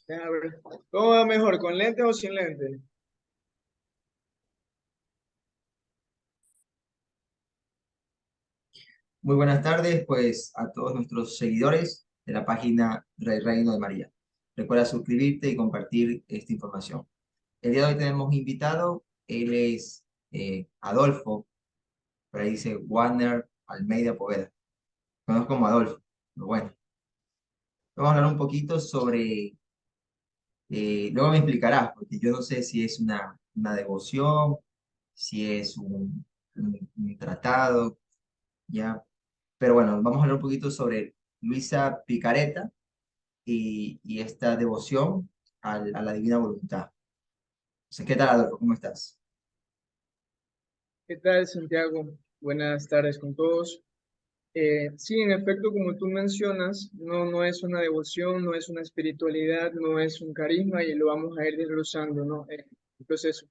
A ver, ¿cómo va mejor, con lente o sin lente? Muy buenas tardes, pues a todos nuestros seguidores de la página del Reino de María. Recuerda suscribirte y compartir esta información. El día de hoy tenemos invitado, él es Adolfo, por ahí dice Warner Almeida Poveda. Conozco como Adolfo, pero bueno. Vamos a hablar un poquito sobre, luego me explicarás, porque yo no sé si es una devoción, si es un tratado, ¿ya? Pero bueno, vamos a hablar un poquito sobre Luisa Picareta y esta devoción a la divina voluntad. Entonces, ¿qué tal, Adolfo? ¿Cómo estás? ¿Qué tal, Santiago? Buenas tardes con todos. Sí, en efecto, como tú mencionas, no es una devoción, no es una espiritualidad, no es un carisma y lo vamos a ir desglosando, ¿no? En el proceso.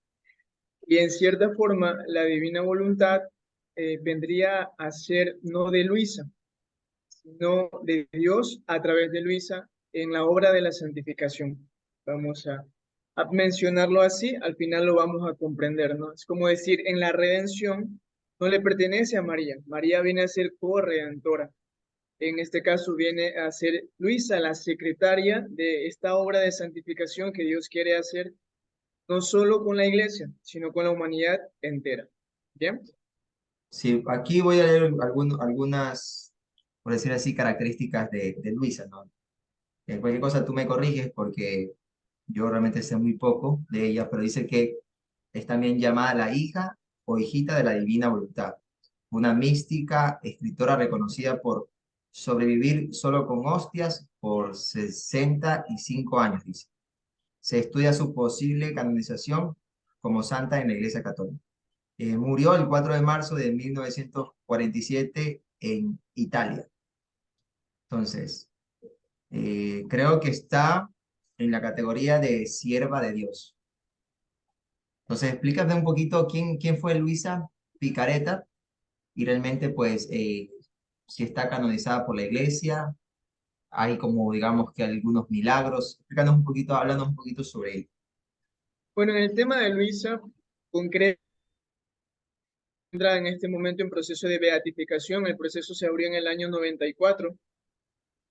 Y en cierta forma, la divina voluntad vendría a ser no de Luisa, sino de Dios a través de Luisa en la obra de la santificación. Vamos a mencionarlo así, al final lo vamos a comprender, ¿no? Es como decir, en la redención no le pertenece a María, María viene a ser corredentora. En este caso viene a ser Luisa, la secretaria de esta obra de santificación que Dios quiere hacer, no solo con la iglesia, sino con la humanidad entera. ¿Bien? Sí, aquí voy a leer algunas, por decir así, características de Luisa, ¿no? Cualquier cosa tú me corriges porque yo realmente sé muy poco de ella, pero dice que es también llamada la hija o hijita de la divina voluntad, una mística escritora reconocida por sobrevivir solo con hostias por 65 años, dice. Se estudia su posible canonización como santa en la Iglesia Católica. Murió el 4 de marzo de 1947 en Italia. Entonces, creo que está en la categoría de sierva de Dios. Entonces, explícate un poquito quién fue Luisa Picareta y realmente, pues, si está canonizada por la iglesia, hay como, digamos, que algunos milagros. Explícanos un poquito, háblanos un poquito sobre él. Bueno, en el tema de Luisa, concreto, entra en este momento en proceso de beatificación. El proceso se abrió en el año 94.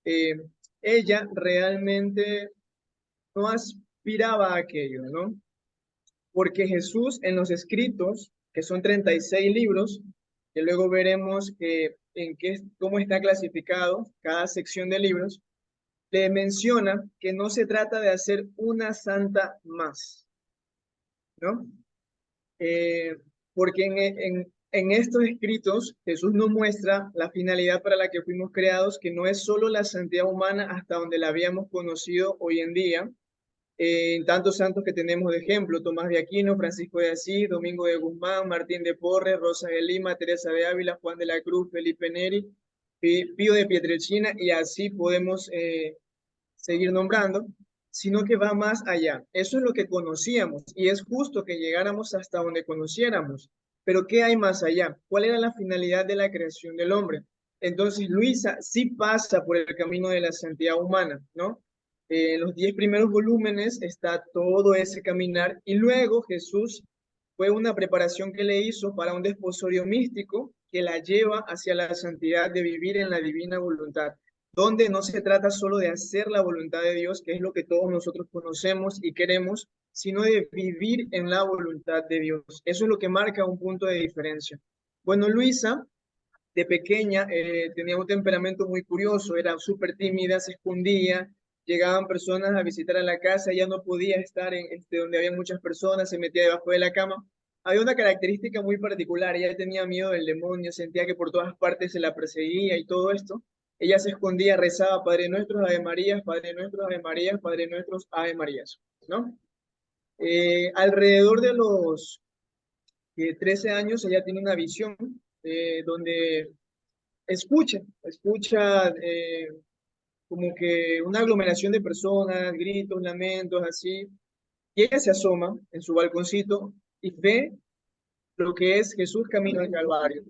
Eh, Ella realmente no aspiraba a aquello, ¿no? Porque Jesús en los escritos, que son 36 libros, que luego veremos cómo está clasificado cada sección de libros, le menciona que no se trata de hacer una santa más, ¿no? Eh, Porque en estos escritos Jesús nos muestra la finalidad para la que fuimos creados, que no es solo la santidad humana hasta donde la habíamos conocido hoy en día, en tantos santos que tenemos de ejemplo: Tomás de Aquino, Francisco de Asís, Domingo de Guzmán, Martín de Porres, Rosa de Lima, Teresa de Ávila, Juan de la Cruz, Felipe Neri, Pío de Pietrelcina, y así podemos seguir nombrando, sino que va más allá. Eso es lo que conocíamos y es justo que llegáramos hasta donde conociéramos. Pero ¿qué hay más allá? ¿Cuál era la finalidad de la creación del hombre? Entonces, Luisa sí pasa por el camino de la santidad humana, ¿no? En los 10 primeros volúmenes está todo ese caminar y luego Jesús fue una preparación que le hizo para un desposorio místico que la lleva hacia la santidad de vivir en la divina voluntad, donde no se trata solo de hacer la voluntad de Dios, que es lo que todos nosotros conocemos y queremos, sino de vivir en la voluntad de Dios. Eso es lo que marca un punto de diferencia. Bueno, Luisa, de pequeña, tenía un temperamento muy curioso, era súper tímida, se escondía, llegaban personas a visitar a la casa, ella no podía estar en donde había muchas personas, se metía debajo de la cama. Había una característica muy particular: ella tenía miedo del demonio, sentía que por todas partes se la perseguía y todo esto. Ella se escondía, rezaba Padre Nuestro, Ave Marías, Padre Nuestro, Ave Marías, Padre Nuestro, Ave Marías, ¿no? Alrededor de los 13 años ella tiene una visión donde escucha como que una aglomeración de personas, gritos, lamentos, así, y ella se asoma en su balconcito y ve lo que es Jesús camino al Calvario.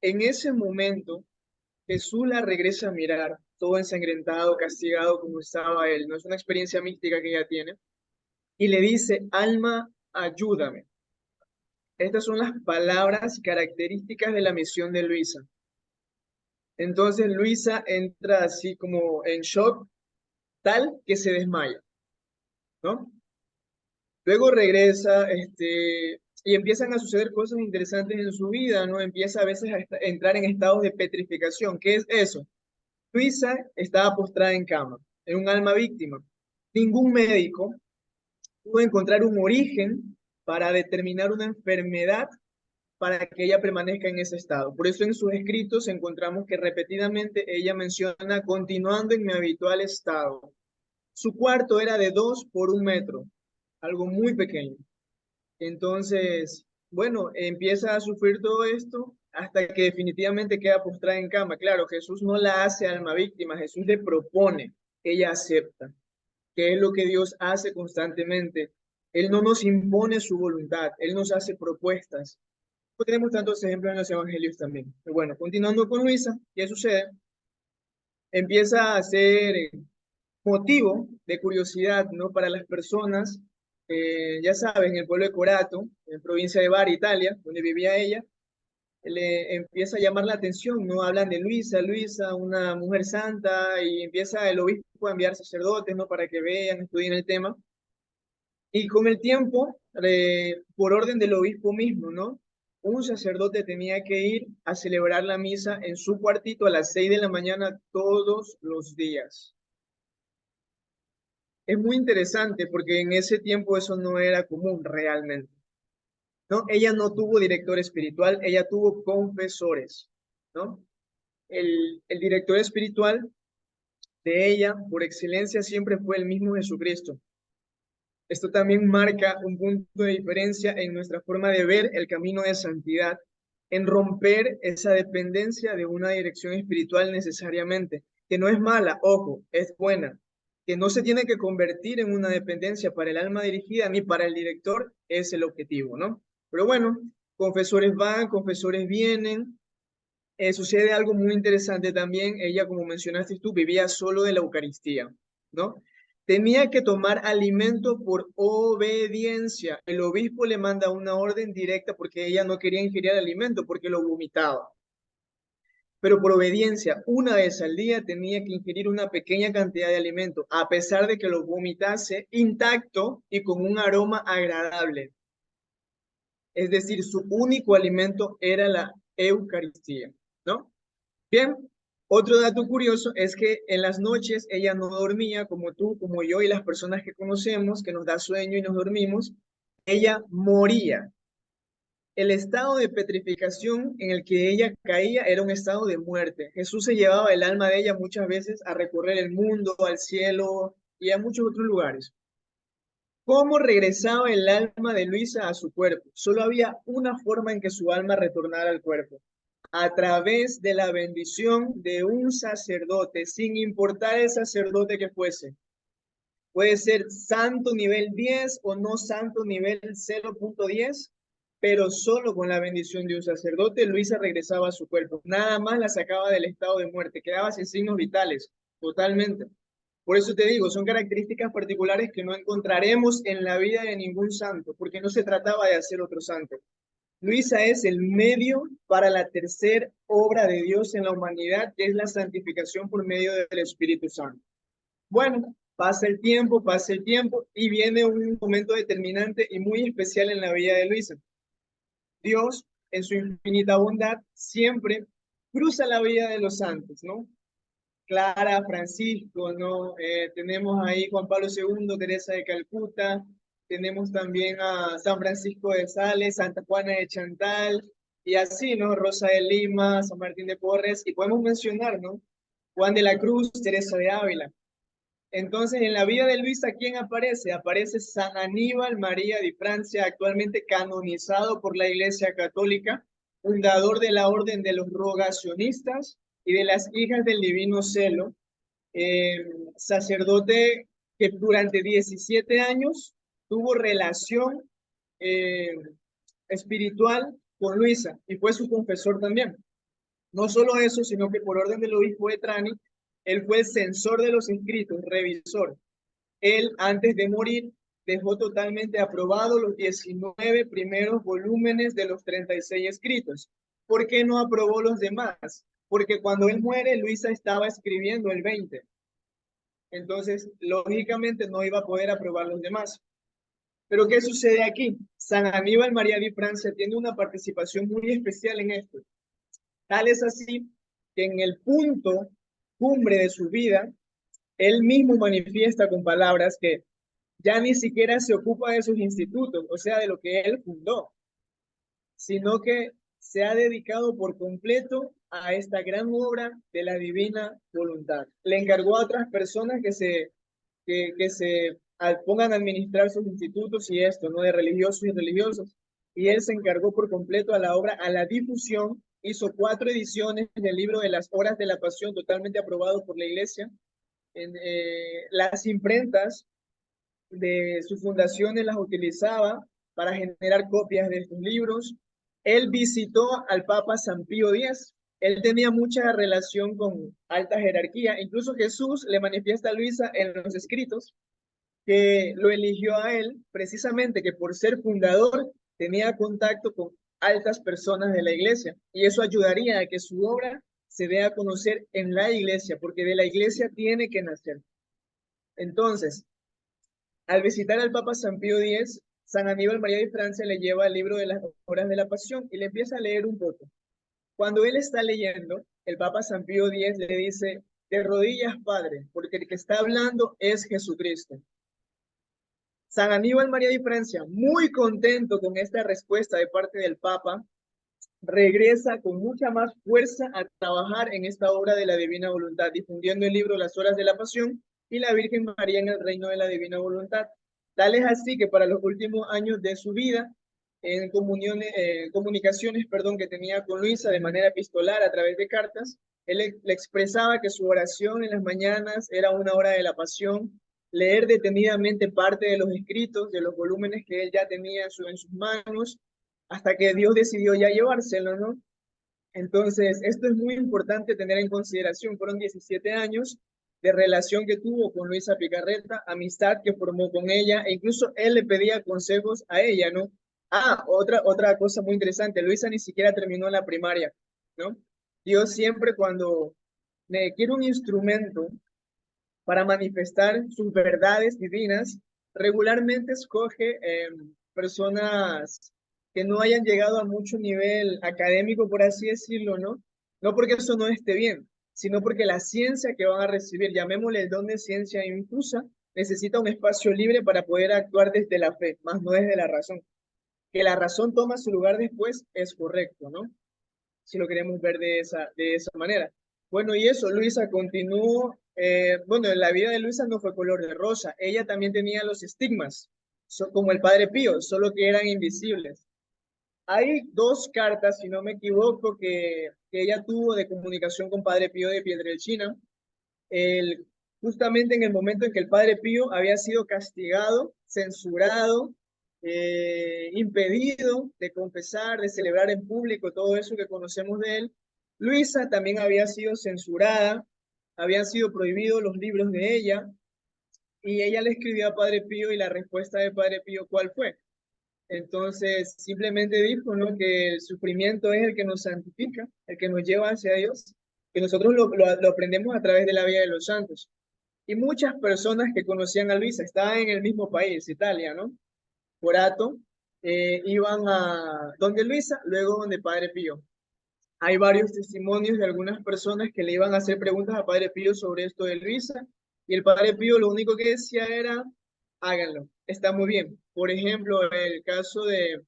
En ese momento, Jesús la regresa a mirar todo ensangrentado, castigado como estaba él, no es una experiencia mística que ella tiene, y le dice, alma, ayúdame. Estas son las palabras características de la misión de Luisa. Entonces Luisa entra así como en shock, tal que se desmaya, ¿no? Luego regresa, y empiezan a suceder cosas interesantes en su vida, ¿no? Empieza a veces a entrar en estados de petrificación. ¿Qué es eso? Luisa estaba postrada en cama, en un alma víctima. Ningún médico pudo encontrar un origen para determinar una enfermedad para que ella permanezca en ese estado. Por eso en sus escritos encontramos que repetidamente ella menciona continuando en mi habitual estado. Su cuarto era de 2 por 1 metro, algo muy pequeño. Entonces, bueno, empieza a sufrir todo esto hasta que definitivamente queda postrada en cama. Claro, Jesús no la hace alma víctima, Jesús le propone, ella acepta, que es lo que Dios hace constantemente. Él no nos impone su voluntad, Él nos hace propuestas. Pues tenemos tantos ejemplos en los evangelios también. Pero bueno, continuando con Luisa, ¿qué sucede? Empieza a ser motivo de curiosidad, ¿no? Para las personas, ya saben, en el pueblo de Corato, en provincia de Bari, Italia, donde vivía ella, le empieza a llamar la atención, ¿no? Hablan de Luisa, Luisa, una mujer santa, y empieza el obispo a enviar sacerdotes, ¿no? Para que vean, estudien el tema. Y con el tiempo, por orden del obispo mismo, ¿no? Un sacerdote tenía que ir a celebrar la misa en su cuartito a las 6 de la mañana todos los días. Es muy interesante porque en ese tiempo eso no era común realmente, ¿no? Ella no tuvo director espiritual, ella tuvo confesores, ¿no? El director espiritual de ella, por excelencia, siempre fue el mismo Jesucristo. Esto también marca un punto de diferencia en nuestra forma de ver el camino de santidad, en romper esa dependencia de una dirección espiritual necesariamente, que no es mala, ojo, es buena, que no se tiene que convertir en una dependencia para el alma dirigida ni para el director, es el objetivo, ¿no? Pero bueno, confesores van, confesores vienen, sucede algo muy interesante también. Ella, como mencionaste tú, vivía solo de la Eucaristía, ¿no? Tenía que tomar alimento por obediencia. El obispo le manda una orden directa porque ella no quería ingerir alimento porque lo vomitaba. Pero por obediencia, una vez al día tenía que ingerir una pequeña cantidad de alimento, a pesar de que lo vomitase intacto y con un aroma agradable. Es decir, su único alimento era la Eucaristía, ¿no? Bien, otro dato curioso es que en las noches ella no dormía como tú, como yo y las personas que conocemos, que nos da sueño y nos dormimos, ella moría. El estado de petrificación en el que ella caía era un estado de muerte. Jesús se llevaba el alma de ella muchas veces a recorrer el mundo, al cielo y a muchos otros lugares. ¿Cómo regresaba el alma de Luisa a su cuerpo? Solo había una forma en que su alma retornara al cuerpo: a través de la bendición de un sacerdote, sin importar el sacerdote que fuese. Puede ser santo nivel 10 o no santo nivel 0.10, pero solo con la bendición de un sacerdote, Luisa regresaba a su cuerpo. Nada más la sacaba del estado de muerte, quedaba sin signos vitales, totalmente. Por eso te digo, son características particulares que no encontraremos en la vida de ningún santo, porque no se trataba de hacer otro santo. Luisa es el medio para la tercera obra de Dios en la humanidad, que es la santificación por medio del Espíritu Santo. Bueno, pasa el tiempo y viene un momento determinante y muy especial en la vida de Luisa. Dios, en su infinita bondad, siempre cruza la vida de los santos, ¿no? Clara, Francisco, ¿no? Tenemos ahí Juan Pablo II, Teresa de Calcuta, tenemos también a San Francisco de Sales, Santa Juana de Chantal, y así, ¿no? Rosa de Lima, San Martín de Porres, y podemos mencionar, ¿no? Juan de la Cruz, Teresa de Ávila. Entonces, en la vida de Luisa, ¿quién aparece? Aparece San Aníbal María de Francia, actualmente canonizado por la Iglesia Católica, fundador de la Orden de los Rogacionistas y de las Hijas del Divino Celo, sacerdote que durante 17 años tuvo relación eh, espiritual con Luisa y fue su confesor también. No solo eso, sino que por orden del obispo de Trani, Él fue el censor de los escritos, revisor. Él, antes de morir, dejó totalmente aprobado los 19 primeros volúmenes de los 36 escritos. ¿Por qué no aprobó los demás? Porque cuando él muere, Luisa estaba escribiendo el 20. Entonces, lógicamente, no iba a poder aprobar los demás. Pero ¿qué sucede aquí? San Aníbal María de Francia tiene una participación muy especial en esto. Tal es así que en el punto cumbre de su vida, él mismo manifiesta con palabras que ya ni siquiera se ocupa de sus institutos, o sea, de lo que él fundó, sino que se ha dedicado por completo a esta gran obra de la divina voluntad. Le encargó a otras personas que se pongan a administrar sus institutos y esto, ¿no? De religiosos y religiosos. Y él se encargó por completo a la obra, a la difusión. Hizo 4 ediciones del libro de las Horas de la Pasión, totalmente aprobado por la Iglesia. Las imprentas de sus fundaciones las utilizaba para generar copias de estos libros. Él visitó al Papa San Pío X. Él tenía mucha relación con alta jerarquía. Incluso Jesús le manifiesta a Luisa en los escritos que lo eligió a él precisamente que por ser fundador tenía contacto con altas personas de la iglesia y eso ayudaría a que su obra se dé a conocer en la iglesia, porque de la iglesia tiene que nacer. Entonces, al visitar al Papa San Pío X, San Aníbal María de Francia le lleva el libro de las Horas de la Pasión y le empieza a leer un poco. Cuando él está leyendo, el Papa San Pío X le dice, de rodillas, Padre, porque el que está hablando es Jesucristo. San Aníbal María de Francia, muy contento con esta respuesta de parte del Papa, regresa con mucha más fuerza a trabajar en esta obra de la Divina Voluntad, difundiendo el libro Las Horas de la Pasión y la Virgen María en el Reino de la Divina Voluntad. Tal es así que para los últimos años de su vida, en comunicaciones que tenía con Luisa de manera epistolar a través de cartas, él le expresaba que su oración en las mañanas era una hora de la pasión, leer detenidamente parte de los escritos, de los volúmenes que él ya tenía en sus manos, hasta que Dios decidió ya llevárselo, ¿no? Entonces, esto es muy importante tener en consideración. Fueron 17 años de relación que tuvo con Luisa Picarreta, amistad que formó con ella, e incluso él le pedía consejos a ella, ¿no? Ah, otra cosa muy interesante, Luisa ni siquiera terminó la primaria, ¿no? Dios siempre cuando le quiere un instrumento para manifestar sus verdades divinas, regularmente escoge personas que no hayan llegado a mucho nivel académico, por así decirlo, ¿no? No porque eso no esté bien, sino porque la ciencia que van a recibir, llamémosle el don de ciencia infusa, necesita un espacio libre para poder actuar desde la fe, más no desde la razón. Que la razón toma su lugar después es correcto, ¿no? Si lo queremos ver de esa manera. Bueno, y eso, Luisa continuó, bueno, la vida de Luisa no fue color de rosa, ella también tenía los estigmas, como el Padre Pío, solo que eran invisibles. Hay 2 cartas, si no me equivoco, que ella tuvo de comunicación con Padre Pío de Pietrelcina, el, justamente en el momento en que el Padre Pío había sido castigado, censurado, impedido de confesar, de celebrar en público todo eso que conocemos de él. Luisa también había sido censurada, habían sido prohibidos los libros de ella, y ella le escribió a Padre Pío y la respuesta de Padre Pío, ¿cuál fue? Entonces, simplemente dijo, ¿no? Que el sufrimiento es el que nos santifica, el que nos lleva hacia Dios, que nosotros lo aprendemos a través de la vida de los santos. Y muchas personas que conocían a Luisa, estaban en el mismo país, Italia, ¿no? Corato, iban a donde Luisa, luego donde Padre Pío. Hay varios testimonios de algunas personas que le iban a hacer preguntas a Padre Pío sobre esto de Luisa, y el Padre Pío lo único que decía era, háganlo, está muy bien. Por ejemplo, el caso de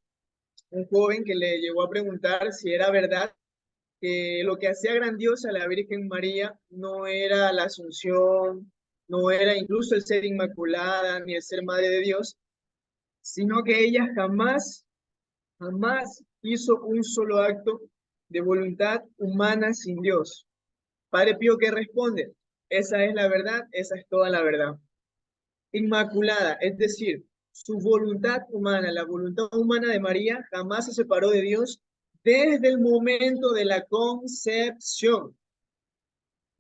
un joven que le llegó a preguntar si era verdad que lo que hacía grandiosa a la Virgen María no era la Asunción, no era incluso el ser inmaculada ni el ser Madre de Dios, sino que ella jamás hizo un solo acto de voluntad humana sin Dios. Padre Pío, ¿qué responde? Esa es la verdad, esa es toda la verdad. Inmaculada, es decir, su voluntad humana, la voluntad humana de María jamás se separó de Dios desde el momento de la concepción.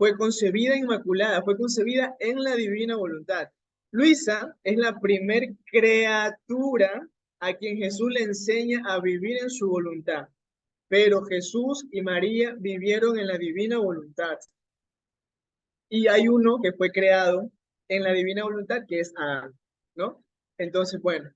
fue concebida inmaculada, fue concebida en la divina voluntad. Luisa es la primer criatura a quien Jesús le enseña a vivir en su voluntad, pero Jesús y María vivieron en la divina voluntad. Y hay uno que fue creado en la divina voluntad, que es Adán, ¿no? Entonces, bueno,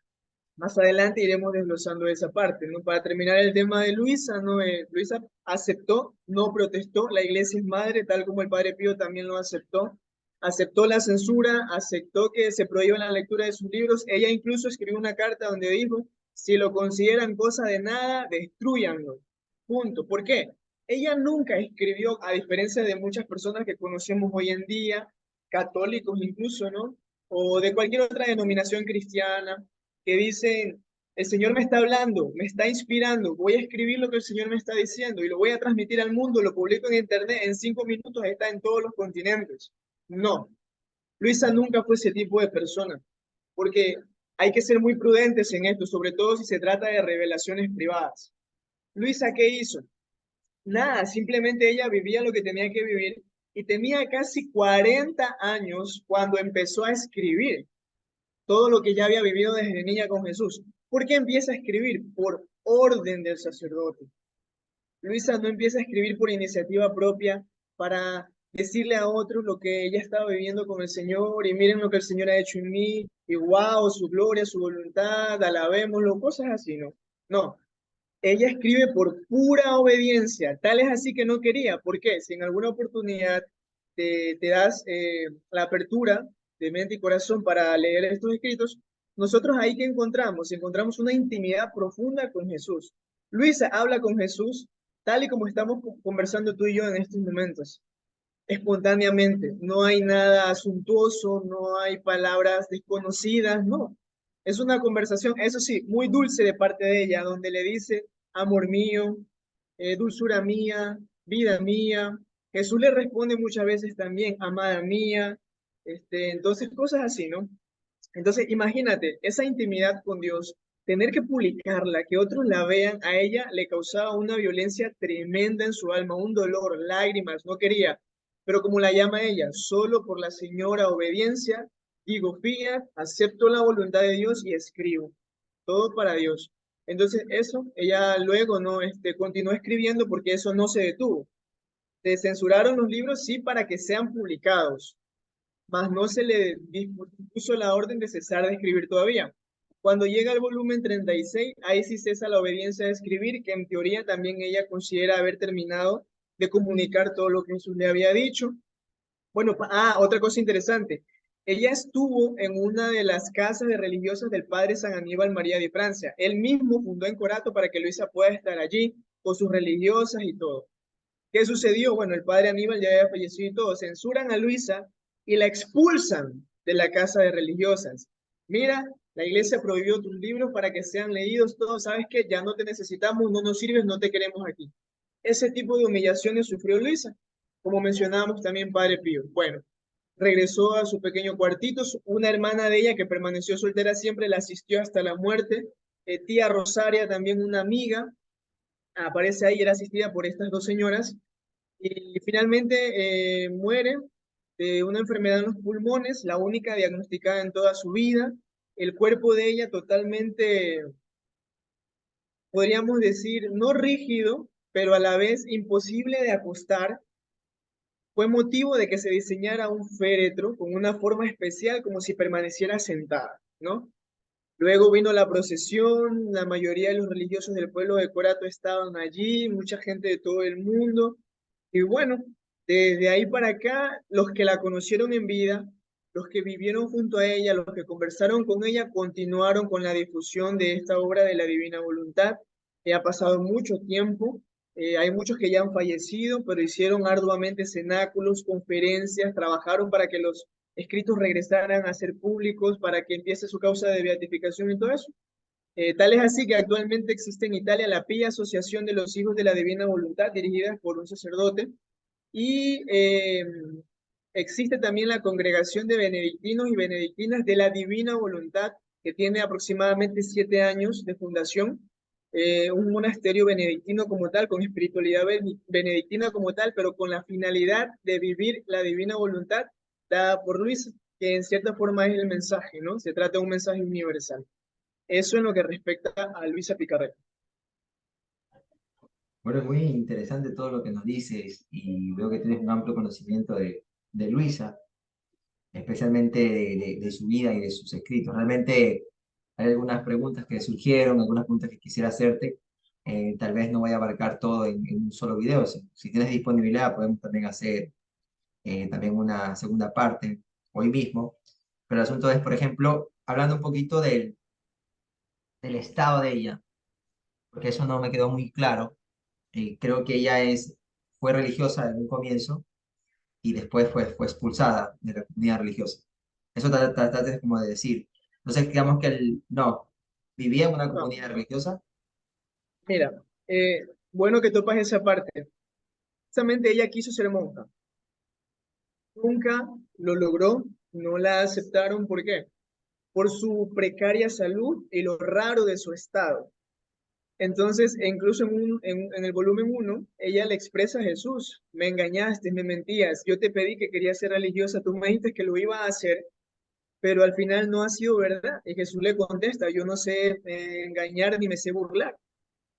más adelante iremos desglosando esa parte, ¿no? Para terminar el tema de Luisa, ¿no? Luisa aceptó, no protestó, la iglesia es madre, tal como el Padre Pío también lo aceptó. Aceptó la censura, aceptó que se prohíba la lectura de sus libros. Ella incluso escribió una carta donde dijo, si lo consideran cosa de nada, destruyanlo. Punto. ¿Por qué? Ella nunca escribió, a diferencia de muchas personas que conocemos hoy en día, católicos incluso, ¿no? O de cualquier otra denominación cristiana, que dicen, el Señor me está hablando, me está inspirando, voy a escribir lo que el Señor me está diciendo y lo voy a transmitir al mundo, lo publico en internet, en 5 minutos está en todos los continentes. No, Luisa nunca fue ese tipo de persona, porque hay que ser muy prudentes en esto, sobre todo si se trata de revelaciones privadas. Luisa, ¿qué hizo? Nada, simplemente ella vivía lo que tenía que vivir y tenía casi 40 años cuando empezó a escribir todo lo que ya había vivido desde niña con Jesús. ¿Por qué empieza a escribir? Por orden del sacerdote. Luisa no empieza a escribir por iniciativa propia para decirle a otros lo que ella estaba viviendo con el Señor y miren lo que el Señor ha hecho en mí y wow, su gloria, su voluntad, alabémoslo, cosas así, ¿no? No, ella escribe por pura obediencia, tal es así que no quería. ¿Por qué? Si en alguna oportunidad te das la apertura de mente y corazón para leer estos escritos, nosotros ahí que encontramos, encontramos una intimidad profunda con Jesús. Luisa habla con Jesús tal y como estamos conversando tú y yo en estos momentos, espontáneamente. No hay nada suntuoso, no hay palabras desconocidas, no. Es una conversación, eso sí, muy dulce de parte de ella, donde le dice, amor mío, dulzura mía, vida mía. Jesús le responde muchas veces también, amada mía. Entonces, cosas así, ¿no? Entonces, imagínate, esa intimidad con Dios, tener que publicarla, que otros la vean, a ella le causaba una violencia tremenda en su alma, un dolor, lágrimas, no quería. Pero como la llama ella, solo por la señora obediencia, digo, fiat, acepto la voluntad de Dios y escribo. Todo para Dios. Entonces, eso, ella luego no, continuó escribiendo porque eso no se detuvo. Se censuraron los libros, sí, para que sean publicados, mas no se le dispuso la orden de cesar de escribir todavía. Cuando llega al volumen 36, ahí sí cesa la obediencia de escribir, que en teoría también ella considera haber terminado de comunicar todo lo que Jesús le había dicho. Bueno, otra cosa interesante. Ella estuvo en una de las casas de religiosas del padre San Aníbal María de Francia. Él mismo fundó en Corato para que Luisa pueda estar allí con sus religiosas y todo. ¿Qué sucedió? Bueno, el padre Aníbal ya había fallecido y todo. Censuran a Luisa y la expulsan de la casa de religiosas. Mira, la iglesia prohibió tus libros para que sean leídos todos. ¿Sabes qué? Ya no te necesitamos, no nos sirves, no te queremos aquí. Ese tipo de humillaciones sufrió Luisa, como mencionábamos también Padre Pío. Bueno, regresó a su pequeño cuartito. Una hermana de ella que permaneció soltera siempre la asistió hasta la muerte. Tía Rosaria, también una amiga, aparece ahí, era asistida por estas dos señoras y finalmente muere de una enfermedad en los pulmones, la única diagnosticada en toda su vida. El cuerpo de ella totalmente, podríamos decir, no rígido, pero a la vez imposible de acostar. Fue motivo de que se diseñara un féretro con una forma especial como si permaneciera sentada, ¿no? Luego vino la procesión, la mayoría de los religiosos del pueblo de Corato estaban allí, mucha gente de todo el mundo. Y bueno, desde ahí para acá, los que la conocieron en vida, los que vivieron junto a ella, los que conversaron con ella, continuaron con la difusión de esta obra de la Divina Voluntad. Ha pasado mucho tiempo, hay muchos que ya han fallecido, pero hicieron arduamente cenáculos, conferencias, trabajaron para que los escritos regresaran a ser públicos, para que empiece su causa de beatificación y todo eso. Tal es así que actualmente existe en Italia la Pía Asociación de los Hijos de la Divina Voluntad, dirigida por un sacerdote, y existe también la Congregación de Benedictinos y Benedictinas de la Divina Voluntad, que tiene aproximadamente 7 años de fundación. un monasterio benedictino como tal, con espiritualidad benedictina como tal, pero con la finalidad de vivir la divina voluntad dada por Luisa, que en cierta forma es el mensaje, ¿no? Se trata de un mensaje universal. Eso en lo que respecta a Luisa Picarreta. Bueno, es muy interesante todo lo que nos dices y veo que tienes un amplio conocimiento de Luisa, especialmente de su vida y de sus escritos. Realmente hay algunas preguntas que surgieron, algunas preguntas que quisiera hacerte. Tal vez no voy a abarcar todo en un solo video. Si tienes disponibilidad, podemos también hacer también una segunda parte hoy mismo. Pero el asunto es, por ejemplo, hablando un poquito del estado de ella, porque eso no me quedó muy claro. Creo que ella fue religiosa en un comienzo y después fue expulsada de la comunidad religiosa. Eso trataste como de decir. Entonces, digamos que no, vivía en una No, comunidad religiosa. mira, bueno que topas esa parte. Precisamente ella quiso ser monja. Nunca lo logró, no la aceptaron. ¿Por qué? Por su precaria salud y lo raro de su estado. Entonces, incluso en el volumen uno ella le expresa a Jesús: me engañaste, me mentías, yo te pedí que quería ser religiosa, tú me dijiste que lo iba a hacer, pero al final no ha sido verdad. Y Jesús le contesta: yo no sé engañar ni me sé burlar.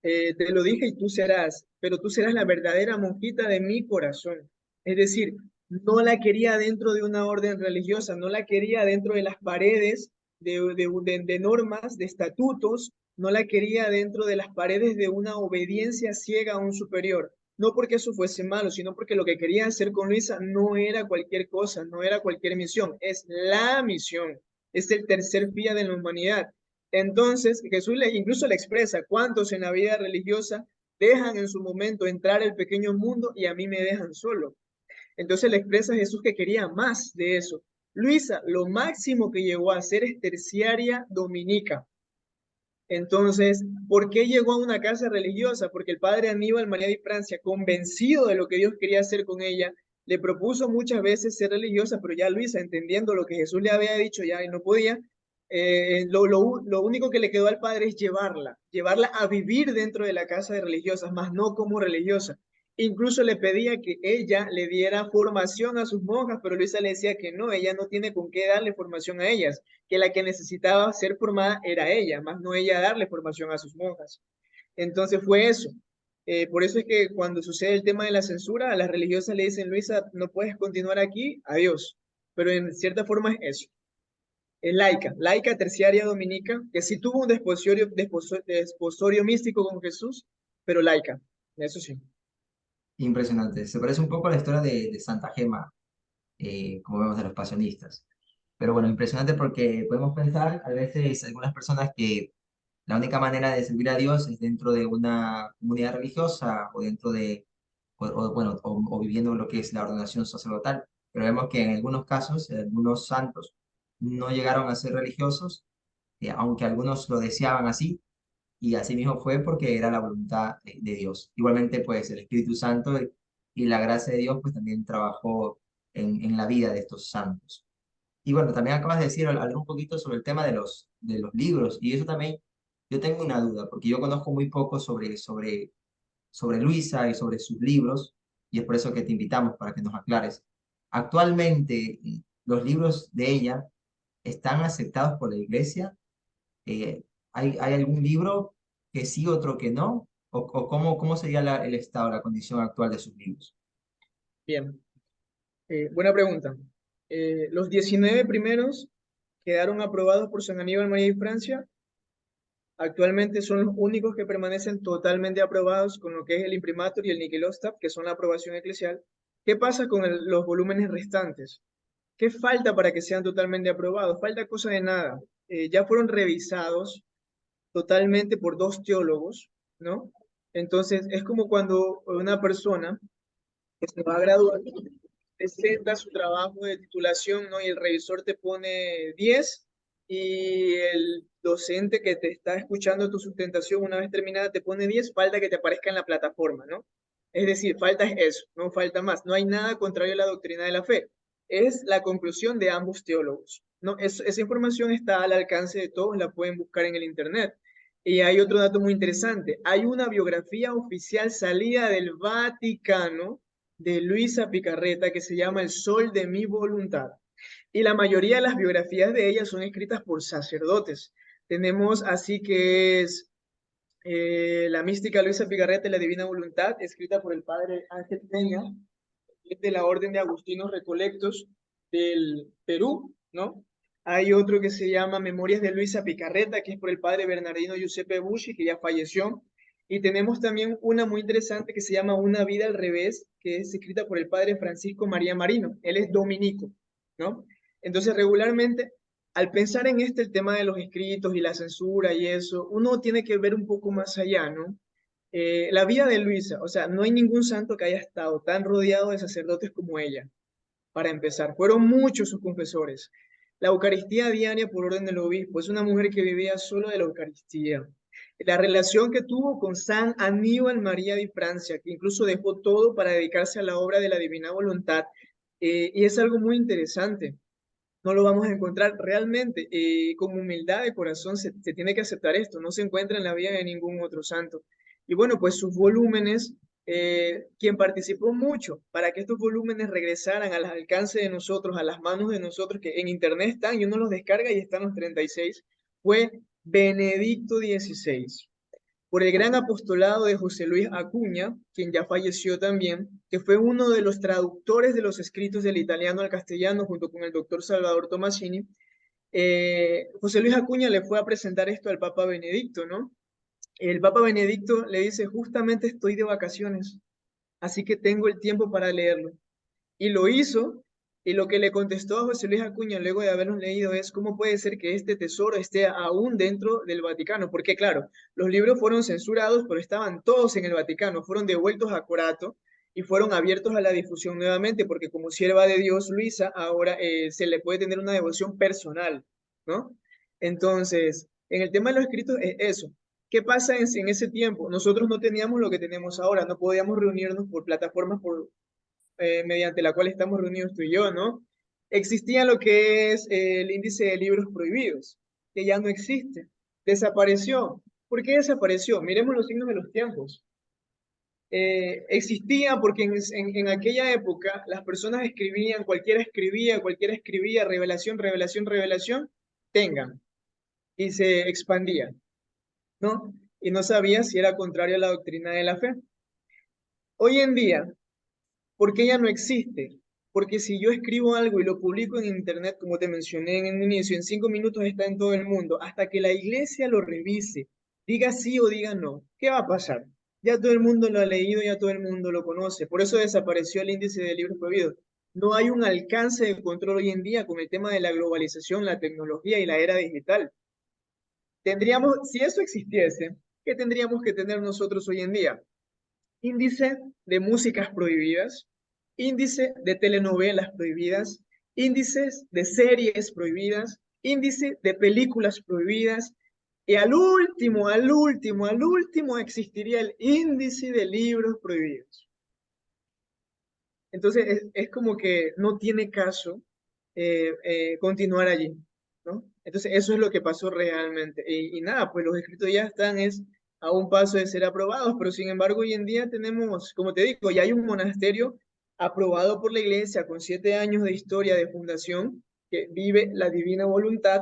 Te lo dije y tú serás, pero tú serás la verdadera monjita de mi corazón. Es decir, no la quería dentro de una orden religiosa, no la quería dentro de las paredes de normas, de estatutos, no la quería dentro de las paredes de una obediencia ciega a un superior. No porque eso fuese malo, sino porque lo que quería hacer con Luisa no era cualquier cosa, no era cualquier misión, es la misión, es el tercer día de la humanidad. Entonces, Jesús incluso le expresa: cuántos en la vida religiosa dejan en su momento entrar el pequeño mundo y a mí me dejan solo. Entonces le expresa a Jesús que quería más de eso. Luisa, lo máximo que llegó a hacer es terciaria dominica. Entonces, ¿por qué llegó a una casa religiosa? Porque el padre Aníbal María de Francia, convencido de lo que Dios quería hacer con ella, le propuso muchas veces ser religiosa, pero ya Luisa, entendiendo lo que Jesús le había dicho ya y no podía, lo único que le quedó al padre es llevarla a vivir dentro de la casa de religiosas, más no como religiosa. Incluso le pedía que ella le diera formación a sus monjas, pero Luisa le decía que no, ella no tiene con qué darle formación a ellas, que la que necesitaba ser formada era ella, más no ella darle formación a sus monjas. Entonces fue eso. Por eso es que cuando sucede el tema de la censura, a las religiosas le dicen: Luisa, no puedes continuar aquí, adiós. Pero en cierta forma es eso. Es laica, laica terciaria dominica, que sí tuvo un desposorio místico con Jesús, pero laica, eso sí. Impresionante. Se parece un poco a la historia de Santa Gema, como vemos de los pasionistas. Pero bueno, impresionante porque podemos pensar a veces algunas personas que la única manera de servir a Dios es dentro de una comunidad religiosa o dentro bueno, o viviendo lo que es la ordenación sacerdotal. Pero vemos que en algunos casos, algunos santos no llegaron a ser religiosos, aunque algunos lo deseaban así, y así mismo fue porque era la voluntad de Dios. Igualmente, pues el Espíritu Santo y la gracia de Dios, pues también trabajó en la vida de estos santos. Y bueno, también acabas de decir algo un poquito sobre el tema de los libros, y eso también, yo tengo una duda, porque yo conozco muy poco sobre Luisa y sobre sus libros, y es por eso que te invitamos para que nos aclares. Actualmente, los libros de ella están aceptados por la iglesia. ¿Hay algún libro que sí, otro que no? ¿O cómo sería el estado, la condición actual de sus libros? Bien, buena pregunta. Los 19 primeros quedaron aprobados por San Aníbal María de Francia. Actualmente son los únicos que permanecen totalmente aprobados con lo que es el imprimatur y el niquelostat, que son la aprobación eclesial. ¿Qué pasa con los volúmenes restantes? ¿Qué falta para que sean totalmente aprobados? Falta cosa de nada. Ya fueron revisados totalmente por dos teólogos, ¿no? Entonces, es como cuando una persona que se va a graduar presenta su trabajo de titulación, ¿no? Y el revisor te pone 10 y el docente que te está escuchando tu sustentación una vez terminada te pone 10, falta que te aparezca en la plataforma, ¿no? Es decir, falta es eso, no falta más. No hay nada contrario a la doctrina de la fe. Es la conclusión de ambos teólogos, ¿no? Esa información está al alcance de todos, la pueden buscar en el internet. Y hay otro dato muy interesante. Hay una biografía oficial salida del Vaticano de Luisa Picarreta que se llama El Sol de mi Voluntad. Y la mayoría de las biografías de ella son escritas por sacerdotes. Tenemos así que es La mística Luisa Picarreta y la Divina Voluntad, escrita por el padre Ángel Peña, es de la Orden de Agustinos Recolectos del Perú, ¿no? Hay otro que se llama Memorias de Luisa Picarreta, que es por el padre Bernardino Giuseppe Busci, que ya falleció. Y tenemos también una muy interesante que se llama Una vida al revés, que es escrita por el padre Francisco María Marino. Él es dominico, ¿no? Entonces, regularmente, al pensar en el tema de los escritos y la censura y eso, uno tiene que ver un poco más allá, ¿no? La vida de Luisa, o sea, no hay ningún santo que haya estado tan rodeado de sacerdotes como ella, para empezar. Fueron muchos sus confesores. La Eucaristía diaria por orden del obispo, es una mujer que vivía solo de la Eucaristía. La relación que tuvo con San Aníbal María de Francia, que incluso dejó todo para dedicarse a la obra de la Divina Voluntad, y es algo muy interesante. No lo vamos a encontrar realmente. Con humildad de corazón se tiene que aceptar esto. No se encuentra en la vida de ningún otro santo. Y bueno, pues sus volúmenes, quien participó mucho para que estos volúmenes regresaran al alcance de nosotros, a las manos de nosotros, que en internet están, y uno los descarga y están los 36, fue Benedicto XVI por el gran apostolado de José Luis Acuña, quien ya falleció también, que fue uno de los traductores de los escritos del italiano al castellano junto con el doctor Salvador Tomasini. José Luis Acuña le fue a presentar esto al Papa Benedicto, ¿no? El Papa Benedicto le dice, justamente estoy de vacaciones, así que tengo el tiempo para leerlo. Y lo hizo, y lo que le contestó a José Luis Acuña luego de haberlos leído es cómo puede ser que este tesoro esté aún dentro del Vaticano, porque claro, los libros fueron censurados, pero estaban todos en el Vaticano, fueron devueltos a Corato y fueron abiertos a la difusión nuevamente, porque como sierva de Dios, Luisa, ahora se le puede tener una devoción personal, ¿no? Entonces, en el tema de los escritos es eso. ¿Qué pasa en ese tiempo? Nosotros no teníamos lo que tenemos ahora, no podíamos reunirnos por plataformas mediante la cual estamos reunidos tú y yo, ¿no? Existía lo que es el índice de libros prohibidos, que ya no existe. Desapareció. ¿Por qué desapareció? Miremos los signos de los tiempos. Existía porque en aquella época las personas cualquiera escribía, revelación, revelación, revelación, tengan, y se expandía, ¿no? Y no sabía si era contrario a la doctrina de la fe. Hoy en día, ¿por qué ya no existe? Porque si yo escribo algo y lo publico en internet, como te mencioné en el inicio, en 5 minutos está en todo el mundo, hasta que la iglesia lo revise, diga sí o diga no, ¿qué va a pasar? Ya todo el mundo lo ha leído, ya todo el mundo lo conoce. Por eso desapareció el índice de libros prohibidos. No hay un alcance de control hoy en día con el tema de la globalización, la tecnología y la era digital. Si eso existiese, ¿qué tendríamos que tener nosotros hoy en día? Índice de músicas prohibidas, índice de telenovelas prohibidas, índices de series prohibidas, índice de películas prohibidas, y al último existiría el índice de libros prohibidos. Entonces es como que no tiene caso continuar allí, ¿no? Entonces eso es lo que pasó realmente. Y nada, pues los escritos ya están a un paso de ser aprobados, pero sin embargo hoy en día tenemos, como te digo, ya hay un monasterio aprobado por la iglesia con 7 años de historia de fundación que vive la divina voluntad.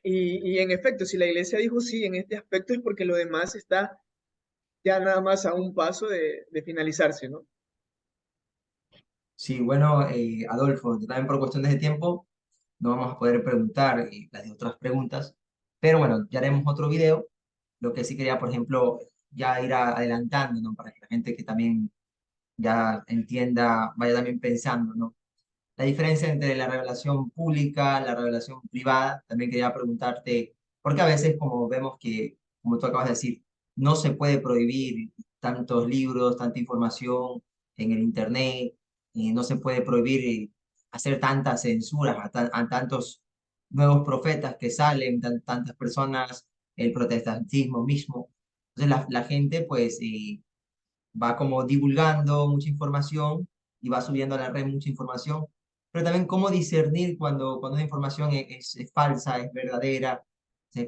Y en efecto, si la iglesia dijo sí en este aspecto es porque lo demás está ya nada más a un paso de finalizarse, ¿no? Sí, bueno, Adolfo, también por cuestiones de tiempo no vamos a poder preguntar las de otras preguntas, pero bueno, ya haremos otro video. Lo que sí quería, por ejemplo, ya ir adelantando, ¿no? Para que la gente que también ya entienda, vaya también pensando, ¿no? La diferencia entre la revelación pública, la revelación privada, también quería preguntarte, porque a veces como vemos que, como tú acabas de decir, no se puede prohibir tantos libros, tanta información en el Internet, no se puede prohibir hacer tantas censuras a tantos nuevos profetas que salen, tantas personas, el protestantismo mismo. Entonces la gente pues va como divulgando mucha información y va subiendo a la red mucha información, pero también cómo discernir cuando una información es falsa, es verdadera,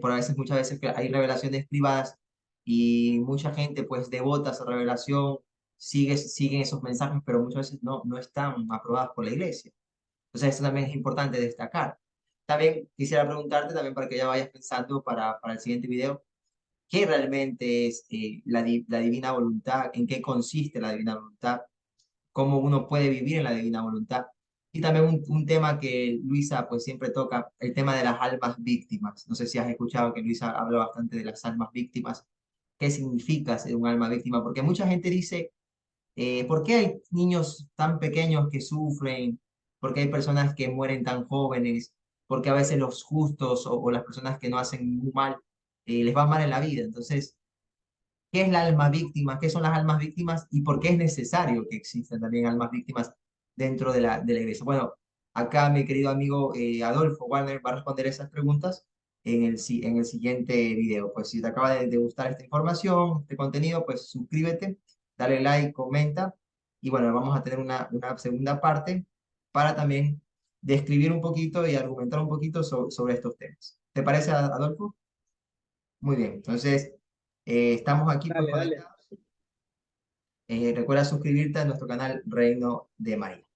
Por a veces, muchas veces que hay revelaciones privadas y mucha gente pues devota a esa revelación, siguen esos mensajes, pero muchas veces no están aprobados por la iglesia. Entonces, eso también es importante destacar. También quisiera preguntarte, también para que ya vayas pensando para el siguiente video, ¿qué realmente es la divina voluntad? ¿En qué consiste la divina voluntad? ¿Cómo uno puede vivir en la divina voluntad? Y también un tema que Luisa pues siempre toca, el tema de las almas víctimas. No sé si has escuchado que Luisa habla bastante de las almas víctimas. ¿Qué significa ser un alma víctima? Porque mucha gente dice, ¿por qué hay niños tan pequeños que sufren? ¿Por qué hay personas que mueren tan jóvenes? ¿Por qué a veces los justos o las personas que no hacen muy mal les va mal en la vida? Entonces, ¿qué es la alma víctima? ¿Qué son las almas víctimas? ¿Y por qué es necesario que existan también almas víctimas dentro de la iglesia? Bueno, acá mi querido amigo Adolfo Warner va a responder esas preguntas en el siguiente video. Pues si te acaba de gustar esta información, este contenido, pues suscríbete, dale like, comenta. Y bueno, vamos a tener una segunda parte para también describir un poquito y argumentar un poquito sobre estos temas. ¿Te parece, Adolfo? Muy bien, entonces estamos aquí pues Dale, dale. conectados. Recuerda suscribirte a nuestro canal Reino de María.